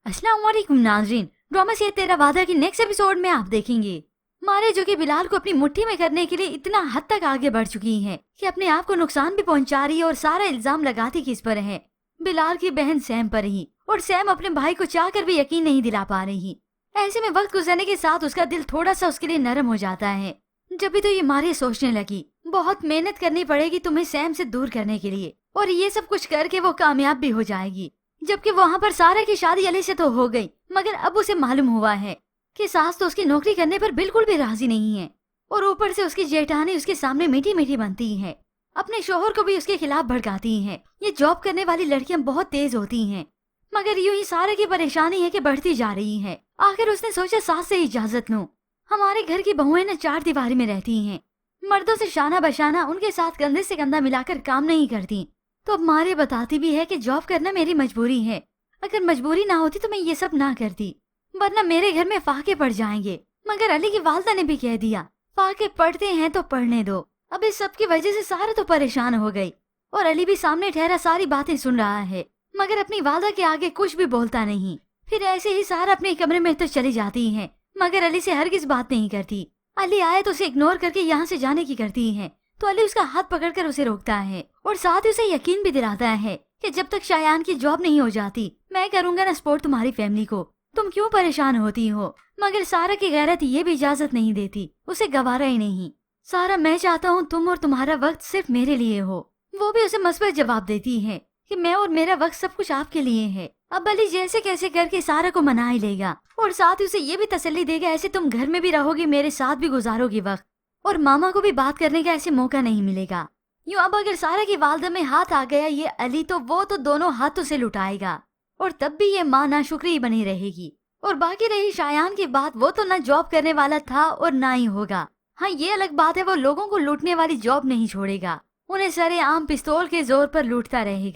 अस्सलाम वालेकुम नाज़रीन, ड्रामा से तेरा वादा की नेक्स्ट एपिसोड में आप देखेंगे मारे जो कि बिलाल को अपनी मुट्ठी में करने के लिए इतना हद तक आगे बढ़ चुकी हैं कि अपने आप को नुकसान भी पहुंचा रही है और सारा इल्जाम लगाती किस पर है, बिलाल की बहन सैम पर ही। और सैम अपने भाई को चाहकर भी यकीन नहीं दिला पा रही। ऐसे में वक्त गुजरने के साथ उसका दिल थोड़ा सा उसके लिए नरम हो जाता है। जब भी तो ये मारे सोचने लगी बहुत मेहनत करनी पड़ेगी तुम्हें सैम से दूर करने के लिए, और ये सब कुछ करके वो कामयाब भी हो जाएगी। जबकि वहाँ पर सारा की शादी अली से तो हो गई, मगर अब उसे मालूम हुआ है कि सास तो उसकी नौकरी करने पर बिल्कुल भी राजी नहीं है, और ऊपर से उसकी जेठानी उसके सामने मीठी मीठी बनती है, अपने शोहर को भी उसके खिलाफ भड़काती है। ये जॉब करने वाली लड़कियां बहुत तेज होती हैं, मगर यूं ही सारे की परेशानी है कि बढ़ती जा रही है। आखिर उसने सोचा सास से इजाजत लूं। हमारे घर की बहुएं न चार दीवारी में रहती हैं, मर्दों से शाना बशाना उनके साथ कंधे से कंधा मिलाकर काम नहीं करती। तो अब मारे बताती भी है कि जॉब करना मेरी मजबूरी है, अगर मजबूरी ना होती तो मैं ये सब ना करती, वरना मेरे घर में फाके पड़ जाएंगे। मगर अली की वालदा ने भी कह दिया फाके पड़ते हैं तो पढ़ने दो। अब इस सब की वजह से सारा तो परेशान हो गई, और अली भी सामने ठहरा सारी बातें सुन रहा है, मगर अपनी वालदा के आगे कुछ भी बोलता नहीं। फिर ऐसे ही सारा अपने कमरे में तो चली जाती है, मगर अली से हरगिज बात नहीं करती। अली आए तो उसे इग्नोर करके यहाँ से जाने की करती है, तो अली उसका हाथ पकड़कर उसे रोकता है और साथ ही उसे यकीन भी दिलाता है कि जब तक शायान की जॉब नहीं हो जाती मैं करूंगा ना सपोर्ट तुम्हारी फैमिली को, तुम क्यों परेशान होती हो। मगर सारा की गैरत ये भी इजाजत नहीं देती, उसे गवारा ही नहीं। सारा मैं चाहता हूँ तुम और तुम्हारा वक्त सिर्फ मेरे लिए हो। वो भी उसे मस्बत जवाब देती है कि मैं और मेरा वक्त सब कुछ आपके लिए है। अब अली जैसे कैसे करके सारा को मना ही लेगा, और साथ ही उसे ये भी तसल्ली देगा ऐसे तुम घर में भी रहोगी, मेरे साथ भी गुजारोगी वक्त, और मामा को भी बात करने का ऐसे मौका नहीं मिलेगा। यूं अब अगर सारा की वालदा में हाथ आ गया ये अली, तो वो तो दोनों हाथों से लुटाएगा, और तब भी ये माँ नाशुक्री बनी रहेगी। और बाकी रही शायान की बात, वो तो ना जॉब करने वाला था और ना ही होगा। हाँ ये अलग बात है वो लोगों को लूटने वाली जॉब नहीं छोड़ेगा, उन्हें सरेआम पिस्तौल के जोर पर लूटता रहेगा।